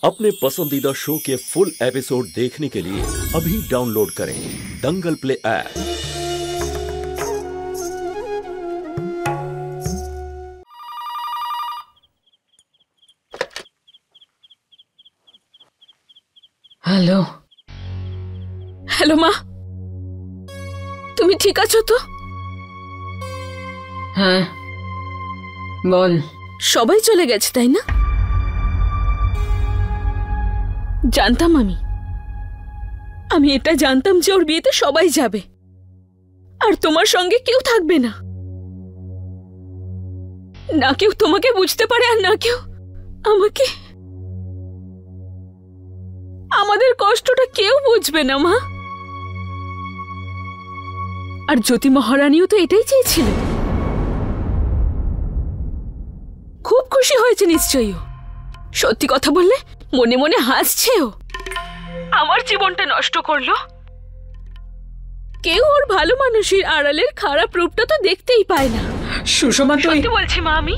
अपने पसंदीदा शो के फुल एपिसोड देखने के लिए अभी डाउनलोड करें दंगल प्ले ऐप। हेलो हेलो মা, তুমি ঠিক আছো তো? হ্যাঁ বল। সবাই চলে গেছে তাই না? জানতাম আমি এটা জানতাম যে ওর বিয়েতে সবাই যাবে আর তোমার সঙ্গে কেউ থাকবে না। না কেউ তোমাকে বুঝতে পারে আর না কেউ আমাকে। আমাদের কষ্টটা কেউ বুঝবে না মা। আর জ্যোতি মহারানীও তো এটাই চেয়েছিল। খুব খুশি হয়েছে নিশ্চয়ই। সত্যি কথা বললে মনে মনে হাসছেও। আমার জীবনটা নষ্ট করলো। কেউ ওর ভালো মানুষের আড়ালের খারাপ রূপটা তো দেখতেই পায় না। সুষমা তুই সত্যি বলছি মা, আমি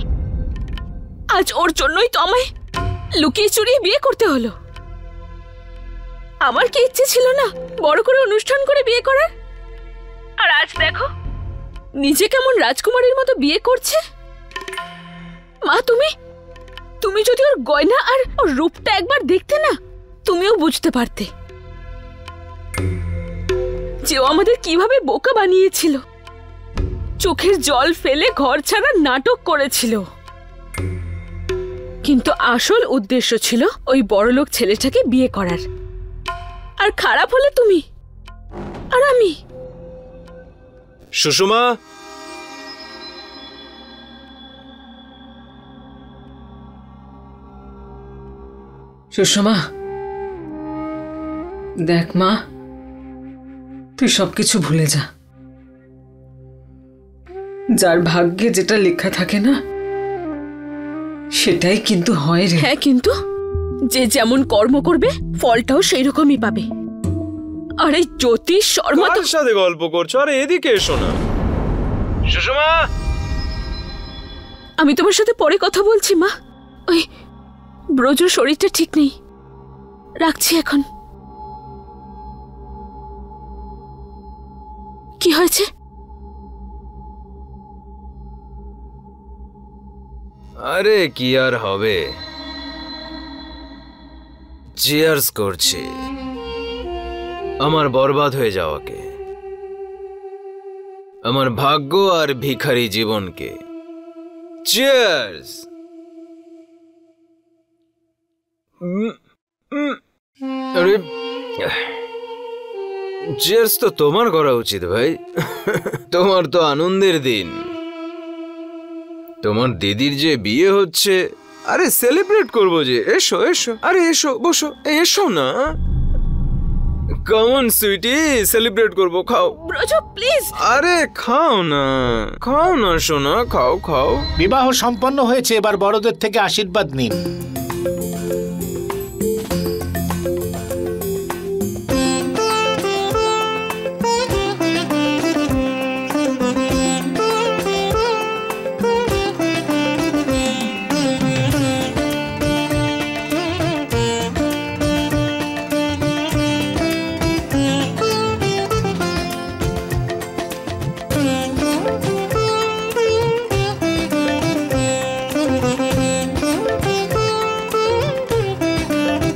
আজ ওর জন্যই তো আমায় লুকিয়ে চুরিয়ে বিয়ে করতে হলো। আমার কি ইচ্ছে ছিল না বড় করে অনুষ্ঠান করে বিয়ে করার? আর আজ দেখো নিজে কেমন রাজকুমারীর মতো বিয়ে করছে। মা তুমি যদি ওর গয়না আর ওর রূপটা একবার দেখতে না, তুমিও বুঝতে পারতে যে ও আমাদের কিভাবে বোকা বানিয়েছিল। চোখের জল ফেলে ঘর ছাড়া নাটক করেছিল, কিন্তু আসল উদ্দেশ্য ছিল ওই বড়লোক ছেলেটাকে বিয়ে করার। আর খারাপ হলে তুমি আর আমি। সুষমা, সুষমা দেখ মা, তুই সবকিছু ভুলে যা। যার ভাগ্যে যেটা লেখা থাকে না সেটাই কিন্তু হয় রে। হ্যাঁ, কিন্তু যে যেমন কর্ম করবে ফলটাও সেই রকমই পাবে। আরে জ্যোতিষ শর্মা তো সাথে গল্প করছো। আরে এদিকে এসো না সুষমা। আমি তোমার সাথে পরে কথা বলছি মা। ওই ব্রজর শরীরটা ঠিক নেই, রাখছি এখন। কি হয়েছে? আরে কি আর হবে, চিয়ার্স করছি আমার বরবাদ হয়ে যাওয়াকে, আমার ভাগ্য আর ভিখারি জীবনকে। চিয়ার্স। আরে চিয়ার্স তো তোমার করা উচিত ভাই। তোমার তো আনন্দের দিন, তোমার দিদির যে বিয়ে হচ্ছে। আরে সেলিব্রেট করবো যে। এসো এসো, আরে এসো বসো, এসো না। কমন সুইটি, সেলিব্রেট করবো। খাও ব্রজ প্লিজ। আরে খাও না সোনা, খাও খাও। বিবাহ সম্পন্ন হয়েছে, এবার বড়দের থেকে আশীর্বাদ নিন।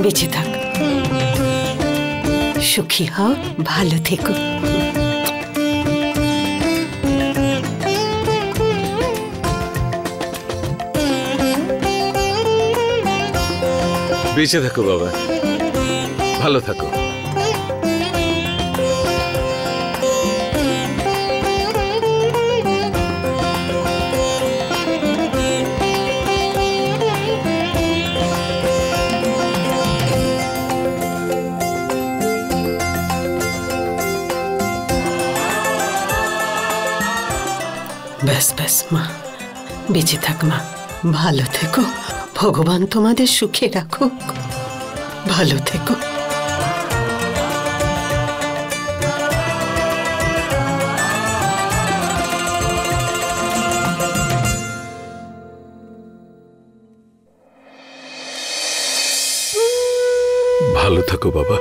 বেঁচে থাক, সুখী হও, ভালো থেকো। বেঁচে থাকো বাবা, ভালো থাকো। ব্যাস ব্যাস মা, বেঁচে থাক মা, ভালো থেকো। ভগবান তোমাদের সুখে রাখুক, ভালো থেকো। ভালো থাকো বাবা।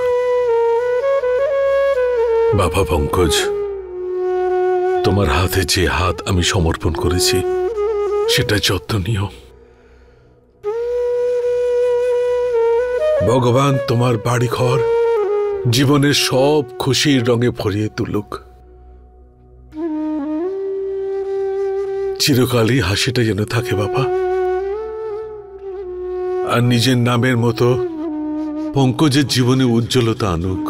বাবা পঙ্কজ, তোমার হাতে যে হাত আমি সমর্পণ করেছি সেটা যত্ন নিও। ভগবান তোমার বাড়িঘর জীবনের সব খুশির রঙে ভরিয়ে তুলুক। চিরকালই হাসিটা যেন থাকে বাবা, আর নিজের নামের মতো পঙ্কজের জীবনে উজ্জ্বলতা আনুক।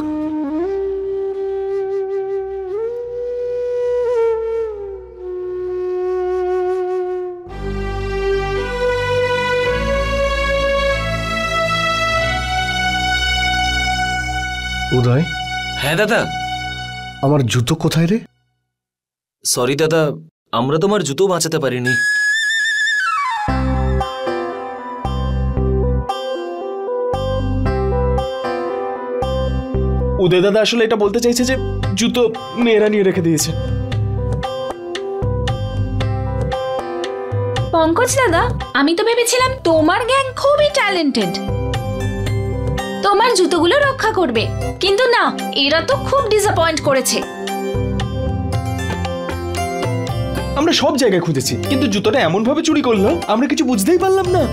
উদয়, হ্যাঁ দাদা। আমার জুতো কোথায় রে? সরি দাদা, আমরা তোমার জুতো বাঁচাতে পারিনি। উদয় দাদা আসলে এটা বলতে চাইছে যে জুতো মেয়েরা নিয়ে রেখে দিয়েছে। পঙ্কজ দাদা, আমি তো ভেবেছিলাম তোমার গ্যাং খুবই ট্যালেন্টেড, তোমার জুতোগুলো রক্ষা করবে, কিন্তু না, এরা তো খুব ডিসঅ্যাপয়েন্ট করেছে। আমরা সব জায়গায় খুঁজেছি, কিন্তু জুতোটা এমন ভাবে চুরি করলো আমরা কিছু বুঝতেই পারলাম না।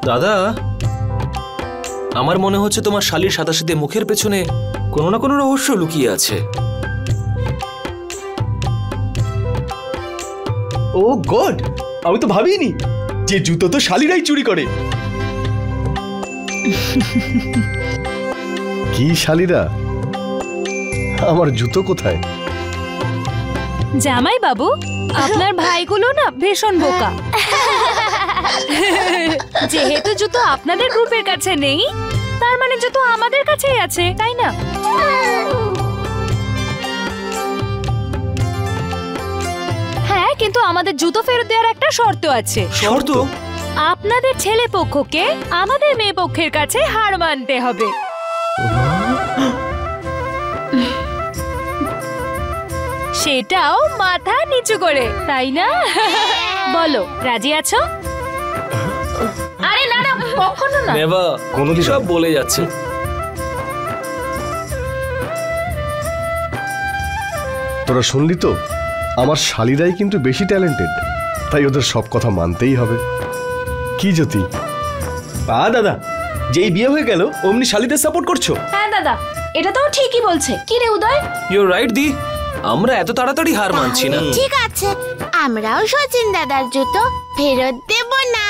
দাদা, আমার মনে হচ্ছে তোমার শালীর সাদাসিধে মুখের পেছনে কোনো না কোনো রহস্য লুকিয়ে আছে। ও গড, আমি তো ভাবিনি যে জুতো তো শালীরাই চুরি করে। কি শালীরা? আমার জুতো কোথায়? জামাই বাবু, আপনার ভাইগুলো না ভীষণ বোকা। যেহেতু জুতো আপনাদের গ্রুপের কাছে নেই, তার মানে জুতো আমাদের কাছেই আছে, তাই না? হ্যাঁ, কিন্তু আমাদের জুতো ফেরত দেওয়ার একটা শর্ত আছে। শর্ত? আপনাদের ছেলে পক্ষকে আমাদের মেয়ে পক্ষের কাছে হার মানতে হবে। সেটাও মাথা নিচু করে, তাই না? বলো, রাজি আছো? আরে না না, কখনো না। নেভা, কোনোদিন সব বলে যাচ্ছে। তোরা শুনলি তো, আমার শালীরাই কিন্তু বেশি ট্যালেন্টেড, তাই ওদের সব কথা মানতেই হবে। কি জ্যোতি? দাদা, যেই বিয়ে হয়ে গেল অমনি শালীদের সাপোর্ট করছো? হ্যাঁ দাদা, এটা তো ঠিকই বলছে। কি রে উদয়? ইউ রাইট দি, আমরা এত তাড়াতাড়ি হার মানছি না। ঠিক আছে, আমরাও সচিন দাদার জুতো ফেরত দেব না।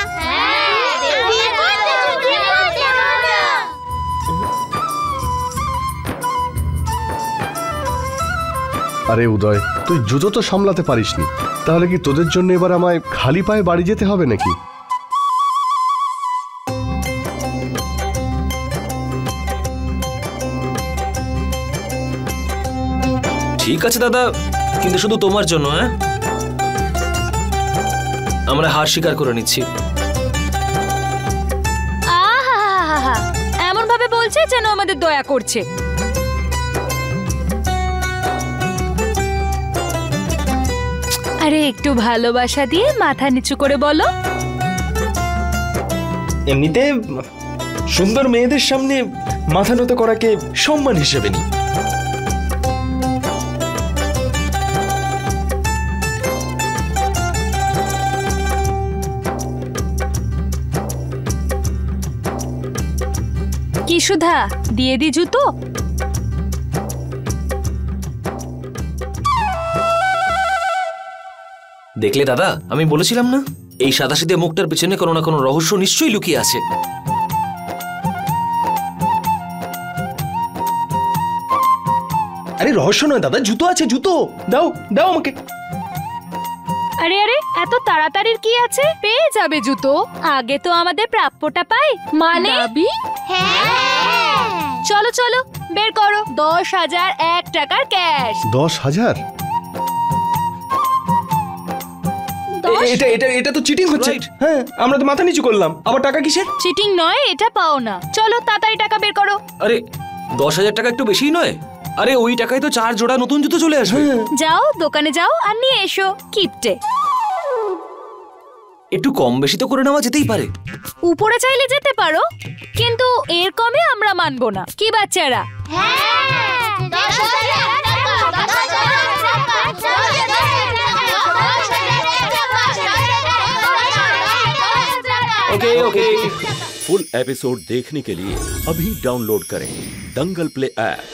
আরে উদয়, তুই জুতো তো সামলাতে পারিসনি, তাহলে কি তোদের জন্য এবার আমায় খালি পায়ে বাড়ি যেতে হবে নাকি? ঠিক আছে দাদা, কিন্তু শুধু তোমার জন্য। হ্যাঁ, আমরা হার স্বীকার করে নিচ্ছি। আহা, এমন ভাবে বলছে যেন আমাদের দয়া করছে। আরে একটু ভালোবাসা দিয়ে মাথা নিচু করে বলো। এমনিতে সুন্দর মেয়েদের সামনে মাথা নত করাকে সম্মান হিসেবে নি। কি সুধা, দিয়ে দি জুতো? দেখলে দাদা, আমি বলেছিলাম না, এই সাদাসিধে মুখটার পিছনে কোনো না কোনো রহস্য নিশ্চয়ই লুকিয়ে আছে। আরে রহস্য নয় দাদা, জুতো আছে, জুতো দাও দাও আমাকে। আরে আরে, এত তাড়াতাড়ির কি আছে? পেয়ে যাবে জুতো, আগে তো আমাদের প্রাপ্যটা পাই। মানে চলো চলো, বের করো 10,001 টাকার ক্যাশ। 10,000? এটা এটা এটা তো চিটিং হচ্ছে। হ্যাঁ, আমরা তো মাথা নিচু করলাম, আবার টাকা কিসের? চিটিং নয়, এটা পাও না। চলো তাড়াতাড়ি টাকা বের করো। আরে 10,000 টাকা একটু বেশি নয়? আরে ওই টাকায় তো 4 জোড়া নতুন জুতো চলে আসবে। যাও দোকানে যাও আর নিয়ে এসো কিপটে। একটু কম বেশি তো করে নেওয়া যেতেই পারে। উপরে চাইলে যেতে পারো, কিন্তু এর কমে আমরা মানবো না। কি বাচ্চারা? Okay okay. फुल एपिसोड देखने के लिए अभी डाउनलोड करें दंगल प्ले ऐप।